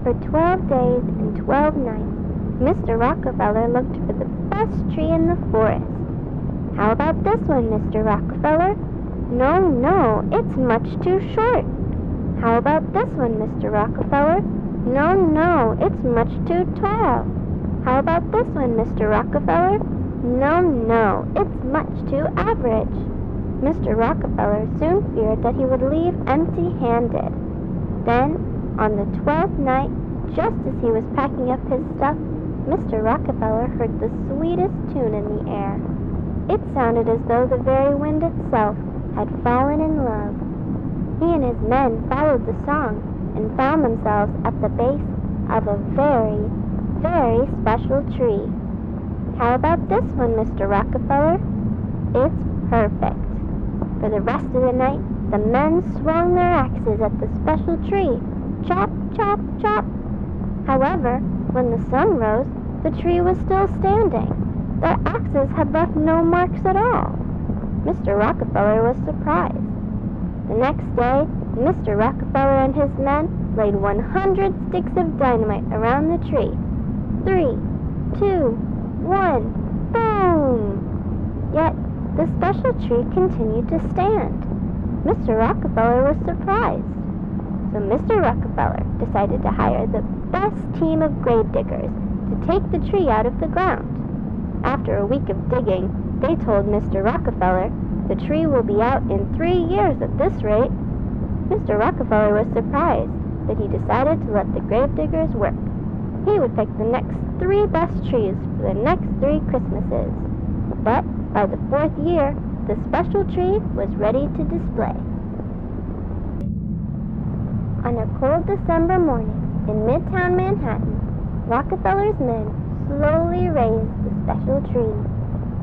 For 12 days and 12 nights, Mr. Rockefeller looked for the best tree in the forest. How about this one, Mr. Rockefeller? No, no, it's much too short. How about this one, Mr. Rockefeller? No, no, it's much too tall. How about this one, Mr. Rockefeller? No, no, it's much too average. Mr. Rockefeller soon feared that he would leave empty-handed. Then, on the 12th night, just as he was packing up his stuff, Mr. Rockefeller heard the sweetest tune in the air. It sounded as though the very wind itself had fallen in love. He and his men followed the song and found themselves at the base of a very, very special tree. How about this one, Mr. Rockefeller? It's perfect. For the rest of the night, the men swung their axes at the special tree. Chop, chop, chop. However, when the sun rose, the tree was still standing. Their axes had left no marks at all. Mr. Rockefeller was surprised. The next day, Mr. Rockefeller and his men laid 100 sticks of dynamite around the tree. 3, 2, 1, boom! Yet, the special tree continued to stand. Mr. Rockefeller was surprised. So Mr. Rockefeller decided to hire the best team of grave diggers to take the tree out of the ground. After a week of digging, they told Mr. Rockefeller, "The tree will be out in 3 years at this rate." Mr. Rockefeller was surprised, but he decided to let the grave diggers work. He would pick the next 3 best trees for the next 3 Christmases. But by the 4th year, the special tree was ready to display. On a cold December morning in Midtown Manhattan, Rockefeller's men slowly raised the special tree.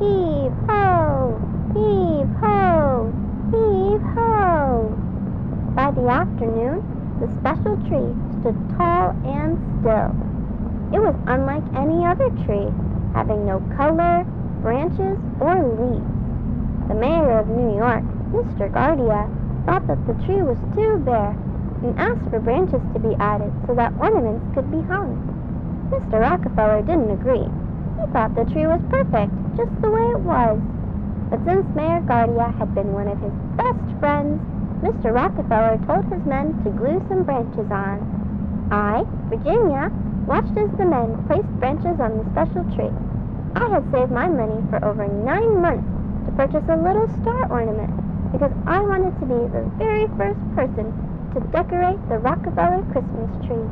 Heave ho! Heave ho! Heave ho! By the afternoon, the special tree stood tall and still. It was unlike any other tree, having no color, branches, or leaves. The mayor of New York, Mr. Gardia, thought that the tree was too bare and asked for branches to be added so that ornaments could be hung. Mr. Rockefeller didn't agree. He thought the tree was perfect, just the way it was. But since Mayor Gardia had been one of his best friends, Mr. Rockefeller told his men to glue some branches on. I, Virginia, watched as the men placed branches on the special tree. I had saved my money for over 9 months to purchase a little star ornament because I wanted to be the very first person to decorate the Rockefeller Christmas tree.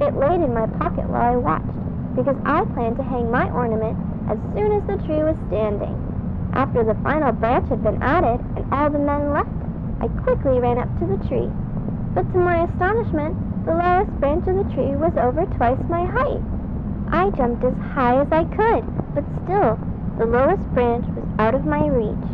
It laid in my pocket while I watched because I planned to hang my ornament as soon as the tree was standing. After the final branch had been added and all the men left, I quickly ran up to the tree. But to my astonishment, the lowest branch of the tree was over twice my height. I jumped as high as I could, but still, the lowest branch was out of my reach.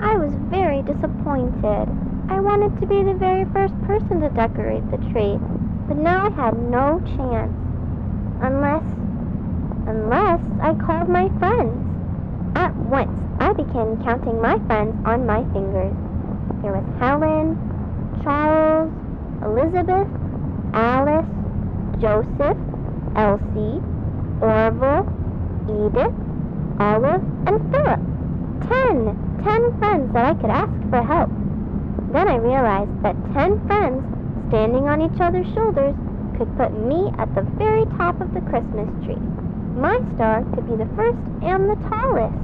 I was very disappointed. I wanted to be the very first person to decorate the tree, but now I had no chance. Unless I called my friends. At once, I began counting my friends on my fingers. There was Helen, Charles, Elizabeth, Alice, Joseph, Elsie, Orville, Edith, Olive, and Philip. 10 friends that I could ask for help. Then I realized that 10 friends standing on each other's shoulders could put me at the very top of the Christmas tree. My star could be the first and the tallest.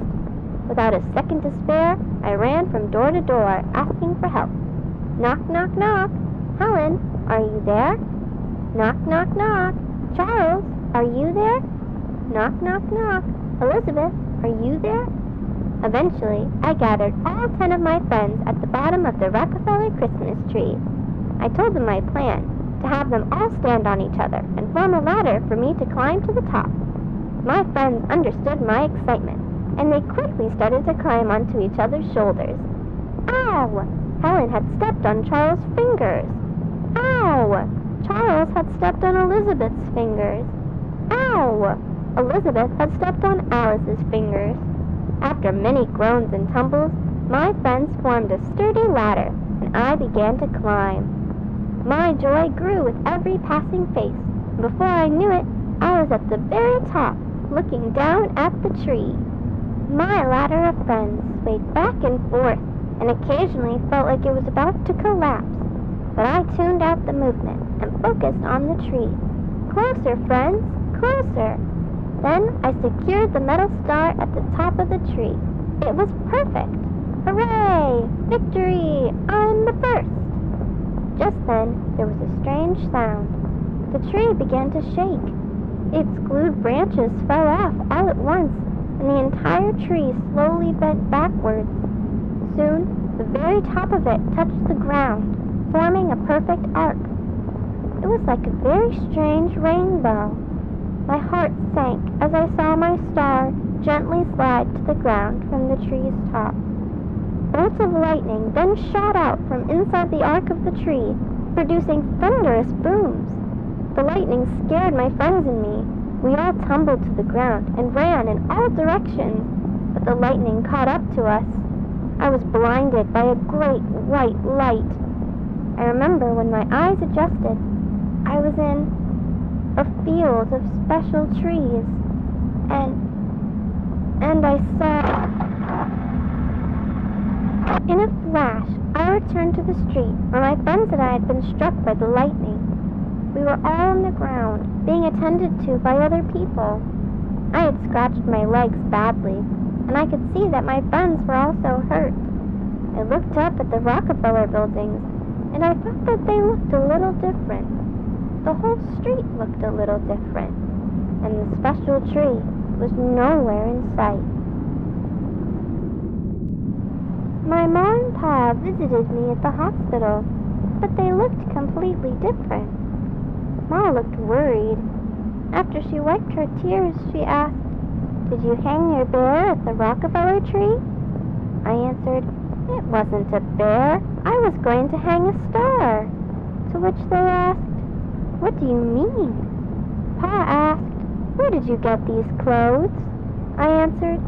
Without a second to spare, I ran from door to door asking for help. Knock, knock, knock. Helen, are you there? Knock, knock, knock. Charles, are you there? Knock, knock, knock. Elizabeth, are you there? Eventually, I gathered all 10 of my friends at the bottom of the Rockefeller Christmas tree. I told them my plan, to have them all stand on each other and form a ladder for me to climb to the top. My friends understood my excitement, and they quickly started to climb onto each other's shoulders. Ow! Helen had stepped on Charles' fingers. Ow! Charles had stepped on Elizabeth's fingers. Ow! Elizabeth had stepped on Alice's fingers. After many groans and tumbles, my friends formed a sturdy ladder, and I began to climb. My joy grew with every passing face, Before I knew it, I was at the very top, looking down at the tree. My ladder of friends swayed back and forth and occasionally felt like it was about to collapse. But I tuned out the movement and focused on the tree. Closer, friends, closer. Then I secured the metal star at the top of the tree. It was perfect. Hooray! Victory! I'm the first! Just then, there was a strange sound. The tree began to shake. Its glued branches fell off all at once, and the entire tree slowly bent backwards. Soon, the very top of it touched the ground, forming a perfect arc. It was like a very strange rainbow. My heart sank as I saw my star gently slide to the ground from the tree's top. Bolts of lightning then shot out from inside the arc of the tree, producing thunderous booms. The lightning scared my friends and me. We all tumbled to the ground and ran in all directions, but the lightning caught up to us. I was blinded by a great white light. I remember when my eyes adjusted, I was in a field of special trees, and I saw... In a flash, I returned to the street where my friends and I had been struck by the lightning. We were all on the ground, being attended to by other people. I had scratched my legs badly, and I could see that my friends were also hurt. I looked up at the Rockefeller buildings, and I thought that they looked a little different. The whole street looked a little different, and the special tree was nowhere in sight. My mom and pa visited me at the hospital, but they looked completely different. Ma looked worried. After she wiped her tears, she asked, "Did you hang your bear at the Rockefeller tree?" I answered, "It wasn't a bear. I was going to hang a star." To which they asked, "What do you mean?" Pa asked, "Where did you get these clothes?" I answered,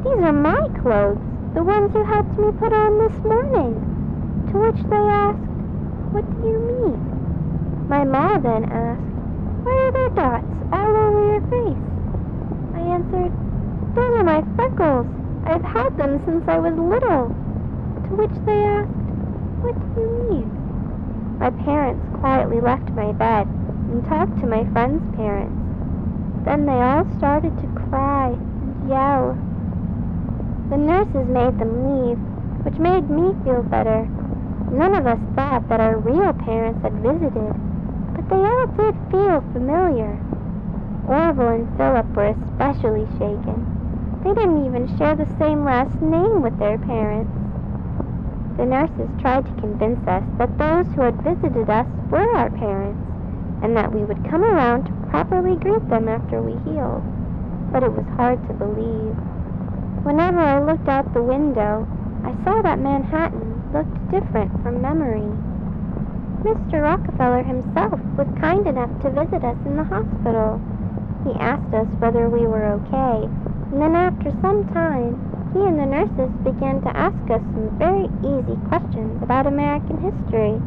"These are my clothes, the ones you helped me put on this morning." To which they asked, "What do you mean?" My ma then asked, "Why are there dots all over your face?" I answered, "Those are my freckles. I've had them since I was little." To which they asked, "What do you mean?" My parents quietly left my bed and talked to my friends' parents. Then they all started to cry and yell. The nurses made them leave, which made me feel better. None of us thought that our real parents had visited, but they all did feel familiar. Orville and Philip were especially shaken. They didn't even share the same last name with their parents. The nurses tried to convince us that those who had visited us were our parents, and that we would come around to properly greet them after we healed. But it was hard to believe. Whenever I looked out the window, I saw that Manhattan looked different from memory. Mr. Rockefeller himself was kind enough to visit us in the hospital. He asked us whether we were okay, and then after some time, he and the nurses began to ask us some very easy questions about American history.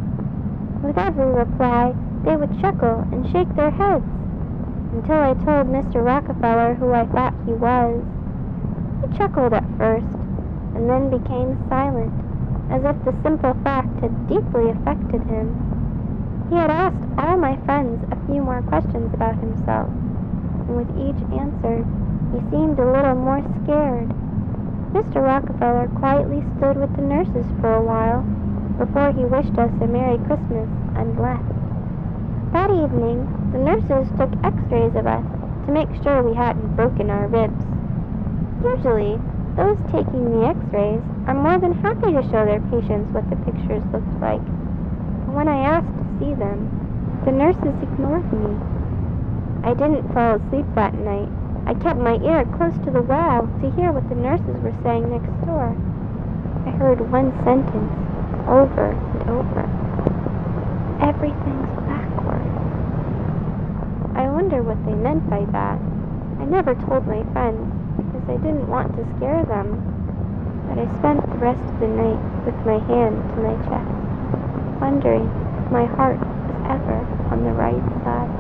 With every reply, they would chuckle and shake their heads, until I told Mr. Rockefeller who I thought he was. He chuckled at first, and then became silent, as if the simple fact had deeply affected him. He had asked all my friends a few more questions about himself, and with each answer, he seemed a little more scared. Mr. Rockefeller quietly stood with the nurses for a while, before he wished us a Merry Christmas and left. That evening, the nurses took x-rays of us to make sure we hadn't broken our ribs. Usually, those taking the x-rays are more than happy to show their patients what the pictures looked like. But when I asked to see them, the nurses ignored me. I didn't fall asleep that night. I kept my ear close to the wall to hear what the nurses were saying next door. I heard one sentence over and over. "Everything's backwards." I wonder what they meant by that. I never told my friends, because I didn't want to scare them. But I spent the rest of the night with my hand to my chest, wondering if my heart was ever on the right side.